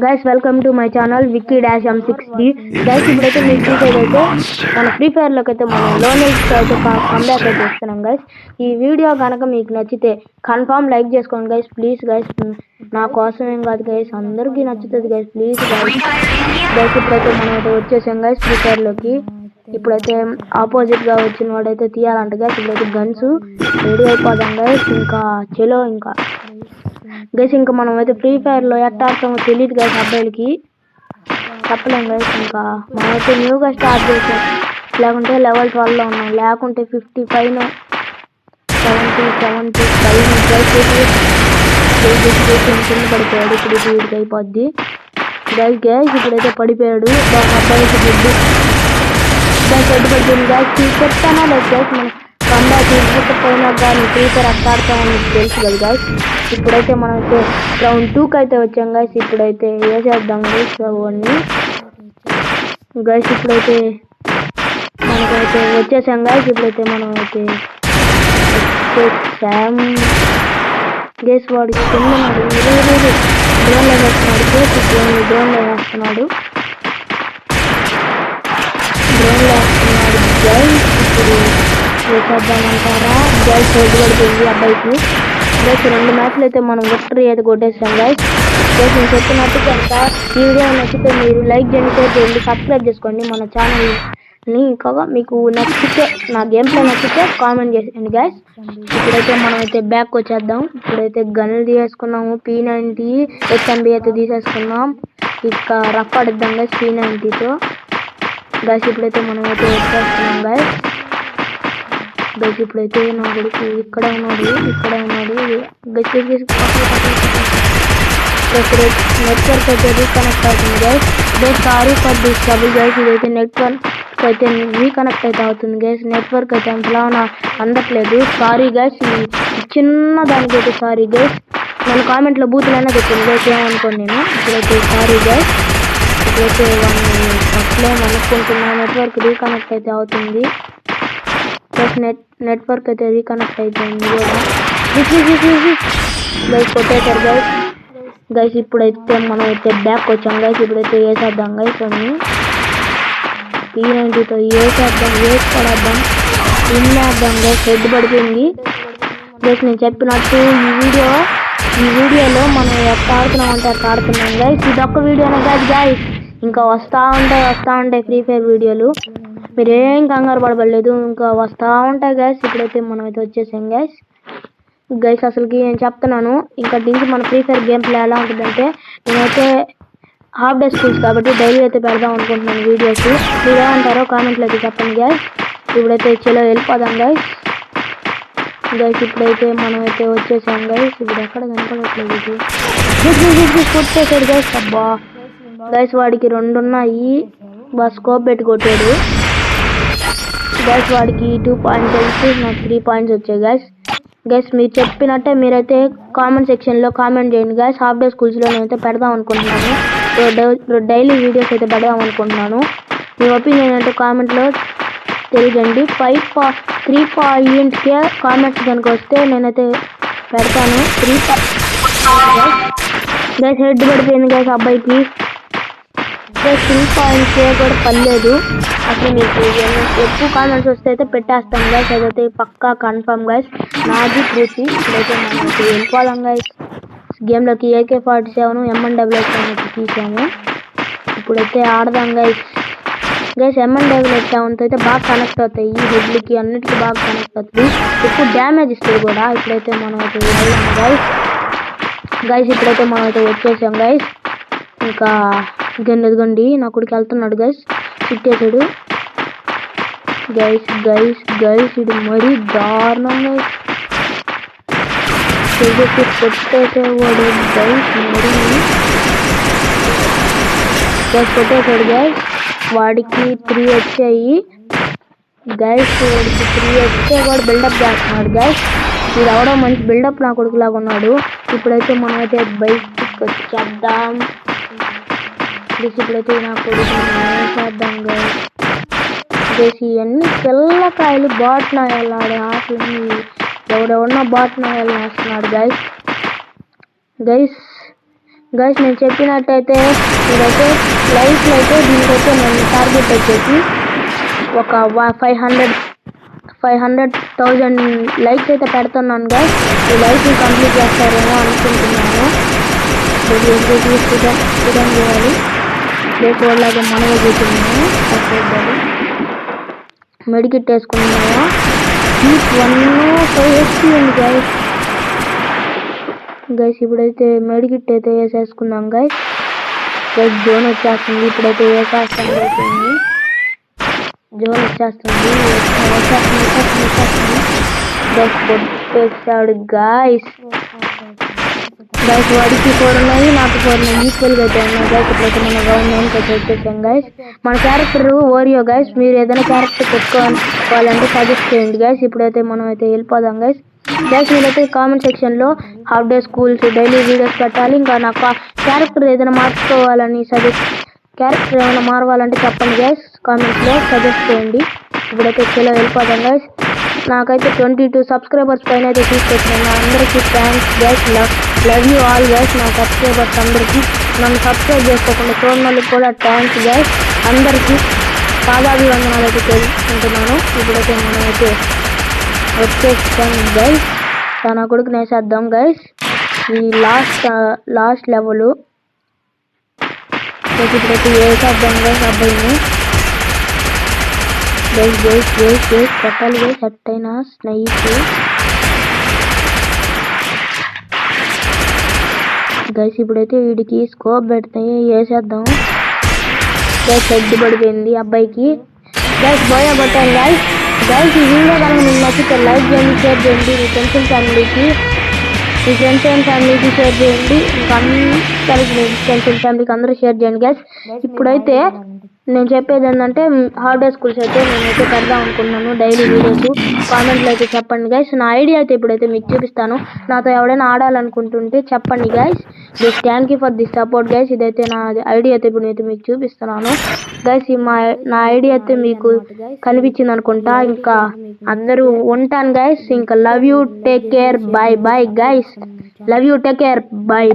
Guys welcome to my channel Vicky dash M6D. Guys ఇప్పుడైతే మీకు చూసేదైతే మన ఫ్రీ ఫైర్ లోకి అయితే మనం లోనెల్స్ అయితే కంబ్యాక్ అయితే ఇస్తున్నాం గైస్. ఈ వీడియో కనుక మీకు నచ్చితే కన్ఫర్మ్ లైక్ చేసుకోండి గైస్, ప్లీజ్ గైస్. నా కోసం ఏం కాదు గైస్, అందరికీ నచ్చుతుంది గైస్, ప్లీజ్ గైస్. గైస్ ఇప్పుడైతే మనం అయితే వచ్చేసాం గైస్ ఫ్రీ ఫైర్ లోకి. ఇప్పుడైతే ఆపోజిట్ గా వచ్చిన వాడైతే తీయాలంట గైస్. ఇప్పుడైతే గన్స్ రెడీ అయిపోదాం గైస్. ఇంకా చలో ఇంకా గైస్ ఇంకా మనం అయితే ఫ్రీ ఫైర్ లో ఎట్లా ఆడతామో తెలియదు గైస్, అబ్బాయిలకి చెప్పలేం గైస్. ఇంకా మనమైతే న్యూగా స్టార్ట్ చేసాం, లేకుంటే లెవెల్ 12 లో ఉన్నాం, లేకుంటే 55 70 కింద పడిపోయాడు. ఇప్పుడు వీడికి అయిపోద్ది గైస్. ఇప్పుడైతే పడిపోయాడు అబ్బాయికి గుడ్డు గైస్, హెడ్ పడిపోయింది గైస్. చెప్తానా లేదు గైస్, మనం కంబ్యాక్ తీసుకపోయినా కానీ ఫ్రీ ఫైర్ అట్లా ఆడతామని మీకు తెలుసు కదా గైస్. ఇప్పుడైతే మనమైతే రౌండ్ 2కి అయితే వచ్చాం గైస్. ఇప్పుడైతే వేసేద్దాం గైస్ అవన్నీ గైస్. ఇప్పుడైతే మనకైతే వచ్చేసాం గైస్. ఇప్పుడైతే మనం అయితే వచ్చేసాం గైస్. వాడు కిందన్నాడు, డ్రోన్లో వేస్తున్నాడు గైస్. డ్రోన్లో వేస్తున్నాడు గైస్. ఇప్పుడు వేసేద్దామంటారా గైస్? హెడ్ పడిపోయింది అబ్బాయికి గైస్. 2 మ్యాచ్లు అయితే మనం విక్టరీ అయితే కొట్టేసాం గైస్. నేను చెప్పినట్టు కనుక ఈ వీడియో నచ్చితే మీరు లైక్ చేయండి, షేర్ చేయండి, సబ్స్క్రైబ్ చేసుకోండి మన ఛానల్ని. ఇంకా మీకు నచ్చితే నా గేమ్ ప్లే నచ్చితే కామెంట్ చేసేయండి గైస్. ఇప్పుడైతే మనం అయితే బ్యాక్ వచ్చేద్దాం. ఇప్పుడైతే గన్లు తీసేసుకున్నాము, P90 SMB అయితే తీసేసుకున్నాం. ఇంకా రఫ్ ఆడిద్దాం గైస్ P90తో గైస్. ఇప్పుడైతే మనం అయితే వచ్చేస్తున్నాం గైస్. ఇప్పుడైతే నా కొడుకు ఇక్కడే ఉన్నాడు నెట్వర్క్ అయితే రీకనెక్ట్ అవుతుంది guys. Sorry for this trouble guys. ఇదైతే నెట్వర్క్ అయితే రీకనెక్ట్ అయితే అవుతుంది గైస్. నెట్వర్క్ అయితే అంతలా అందట్లేదు, సారీ గైస్. ఈ చిన్న దానికైతే సారీ గైస్. నేను కామెంట్లో బూతులైనా చెప్పింది గైస్, ఏమనుకోండి నేను. ఇప్పుడైతే సారీ గైస్. ఇప్పుడైతే అట్లేం అనుకుంటున్నా, నెట్వర్క్ రీకనెక్ట్ అయితే అవుతుంది గైస్. నెట్వర్క్ అయితే రీకనెక్ట్ అయిపోయింది గైస్. కొట్టేశారు గైస్. ఇప్పుడైతే మనం అయితే బ్యాక్ వచ్చాం గైస్. ఇప్పుడైతే వేసేద్దాం గైస్ అన్ని P90తో వేసేద్దాం, పడేద్దాం, తినేద్దాం గైస్. హెడ్ పడిపోయింది గైస్. నేను చెప్పినట్టు ఈ వీడియోలో మనం ఎట్లా ఆడుతున్నామంటే అట్లా ఆడుతున్నాం గైస్. ఇదొక్క వీడియోనే కాదు గైస్, ఇంకా వస్తూ ఉంటాయి ఫ్రీ ఫైర్ వీడియోలు. మీరేం కంగారు పడబడలేదు, ఇంకా వస్తూ ఉంటాయి గైస్. ఇప్పుడైతే మనం అయితే వచ్చేసాం గైస్. అసలుకి నేను చెప్తున్నాను, ఇంకా నుంచి మన ఫ్రీ ఫైర్ గేమ్ ప్లే ఎలా ఉంటుందంటే, నేనైతే హాఫ్ డే స్కూల్స్ కాబట్టి డైలీ అయితే పెడదాం అనుకుంటున్నాను వీడియోస్. మీరు ఏమంటారో కామెంట్లో అయితే చెప్పండి గైస్. ఇప్పుడైతే చలో వెళ్ళిపోదాం గైస్. ఇప్పుడైతే మనం అయితే వచ్చేసాం గైస్. ఇప్పుడు ఎక్కడ కనపడట్లేదు, కొట్టేసాడు గైస్. అబ్బా గైస్, వాడికి 2 ఉన్నాయి, స్కోప్ పెట్టి కొట్టాడు గైస్. వాడికి 2 పాయింట్స్ వచ్చి నాకు 3 పాయింట్స్ వచ్చాయి గైస్. మీరు చెప్పినట్టే మీరైతే కామెంట్ సెక్షన్లో కామెంట్ చేయండి గైస్. హాఫ్ డే స్కూల్స్లో నేనైతే పెడదాం అనుకుంటున్నాను, డైలీ వీడియోస్ అయితే పెడదాం అనుకుంటున్నాను. మీ ఒపీనియన్ ఏంటో కామెంట్లో తెలియజేయండి. 3 పాయింట్కే కామెంట్స్ కనుక వస్తే నేనైతే పెడతాను 3 గైస్. హెడ్ పడిపోయింది గైస్ అబ్బాయికి 3 పాయింట్స్ కూడా పర్లేదు. అసలు మీకు ఎక్కువ కామెంట్స్ వస్తే అయితే పెట్టేస్తాను గైస్, అదైతే పక్కా కన్ఫర్మ్ గైస్, నాది పూర్తి. ఇప్పుడైతే మనం వెళ్ళిపోదాం గైస్ గేమ్లోకి. AK-47 M1AA అయితే తీసాము. ఇప్పుడైతే ఆడదాం గైస్. M1AA అయితే బాగా కనెక్ట్ అవుతాయి, ఈ హెడ్లకి అన్నిటికీ బాగా కనెక్ట్ అవుతుంది, ఎక్కువ డ్యామేజ్ ఇస్తుంది కూడా. ఇప్పుడైతే మనం అయితే వెళ్ళాము గైస్. ఇప్పుడైతే మనం అయితే వచ్చేసాం గైస్. ఇంకా ఎదుగండి నా కొడుకు వెళ్తున్నాడు గైస్, చిట్టేసాడు గైస్. ఇది మరీ దారుణం గైస్, కొట్టేసేవాడు గైస్. కొట్టేసాడు గైస్. వాడికి 3 వచ్చాయి గైస్. వాడికి 3 వచ్చే వాడు బిల్డప్ చేస్తున్నాడు గైస్. ఇది అవడం మంచి బిల్డప్ నా కొడుకు లాగా ఉన్నాడు. ఇప్పుడైతే మనమైతే బయటికి వచ్చేద్దాం. ఇప్పుడైతే నా కొడుకు వేసేద్దాం గైస్. ఇవన్నీ పిల్లకాయలు బాట్ నాయాలు ఆడే ఆటలు, ఎవడెవడన్నా బాట్ నాయాలు వేస్తున్నాడు గైస్. గైస్ నేను చెప్పినట్టయితే మీరైతే లైక్స్ అయితే దీనికైతే నేను టార్గెట్ వచ్చేసి ఒక 500,000 లైక్స్ అయితే పెడుతున్నాను గైస్. ఈ లైక్స్ కంప్లీట్ చేస్తారేమో అనుకుంటున్నాను. రిటర్న్ చేయాలి లేకపోలాగా మనమే కూర్చున్నాము. మెడికిట్ వేసుకున్నాము. హీట్ 1 HP ఉంది గైస్. ఇప్పుడైతే మెడికిట్ అయితే వేసేసుకుందాం గైస్. జోన్ వచ్చేస్తుంది. ఇప్పుడైతే వేసేస్తాను అయిపోయింది. జోన్ వచ్చేస్తుంది. గైస్ కొట్టేసాడు గైస్. వాడికి 4 ఉన్నాయి, నాకు 4 ఉన్నాయి. ఈక్వల్గా అయితే ఉన్నాయి గైస్. ఇప్పుడైతే మన రౌండ్ 9కి అయితే వచ్చేసాం గైస్. మన క్యారెక్టర్ ఓరియో గైస్. మీరు ఏదైనా క్యారెక్టర్ పెట్టుకోవాలంటే సజెస్ట్ చేయండి గైస్. ఇప్పుడైతే మనం అయితే వెళ్ళిపోదాం గైస్. మీరైతే కామెంట్ సెక్షన్లో half day schools daily videos పెట్టాలి. ఇంకా నాకు క్యారెక్టర్ ఏదైనా మార్చుకోవాలని క్యారెక్టర్ ఏమైనా మారవాలంటే చెప్పండి గైస్. కామెంట్స్లో సజెస్ట్ చేయండి. ఇప్పుడైతే చలో వెళ్ళిపోదాం గైస్. నాకైతే 22 సబ్స్క్రైబర్స్ పైన అయితే తీసుకొచ్చినాను. అందరికీ thanks guys. Love you all guys. నా సబ్స్క్రైబర్స్ అందరికీ, నన్ను సబ్స్క్రైబ్ చేసుకోకుండా చూడడానికి కూడా థ్యాంక్స్ గైస్. అందరికీ పాదాభివందనాలు అయితే తెలుసుకుంటున్నాను. ఇప్పుడైతే మనమైతే వచ్చేస్తాం గైస్. తన కొడుకు నేసేద్దాం గైస్. ఈ లాస్ట్ లెవెల్ ఇప్పుడైతే వేసేద్దాం గైస్. అబ్బాయిని గైస్ పెట్టాలి గైస్. సెట్ అయినా స్నైప్ గైస్. ఇప్పుడైతే వీడికి స్కోప్ పెడితే వేసేద్దాం గైస్. హెడ్ పడిపోయింది అబ్బాయికి గైస్. బోయా కొట్టాను గైస్. ఈ వీడియో కనుక మీకు నచ్చితే లైక్ చేయండి, షేర్ చేయండి. మీ ఫ్రెండ్స్ అండ్ ఫ్యామిలీకి షేర్ చేయండి. ఇంకా అందరికి మీ ఫ్రెండ్స్ అండ్ ఫ్యామిలీకి అందరూ షేర్ చేయండి గైస్. ఇప్పుడైతే నేను చెప్పేది ఏంటంటే హాఫ్ డే స్కూల్స్ అయితే నేనైతే పెడదాం అనుకున్నాను. డైలీ వీడియోస్ కామెంట్లో అయితే చెప్పండి గైస్. నా ఐడియా అయితే ఇప్పుడైతే మీకు చూపిస్తాను. నాతో ఎవరైనా ఆడాలనుకుంటుంటే చెప్పండి guys. Thank you for the support guys. ఇదైతే నా ఐడియా అయితే ఇప్పుడు అయితే మీకు చూపిస్తున్నాను గైస్. నా ఐడియా అయితే మీకు కనిపించింది అనుకుంటా. ఇంకా అందరూ ఉంటాను గైస్. ఇంకా love you, take care, bye guys. Love you, take care, by.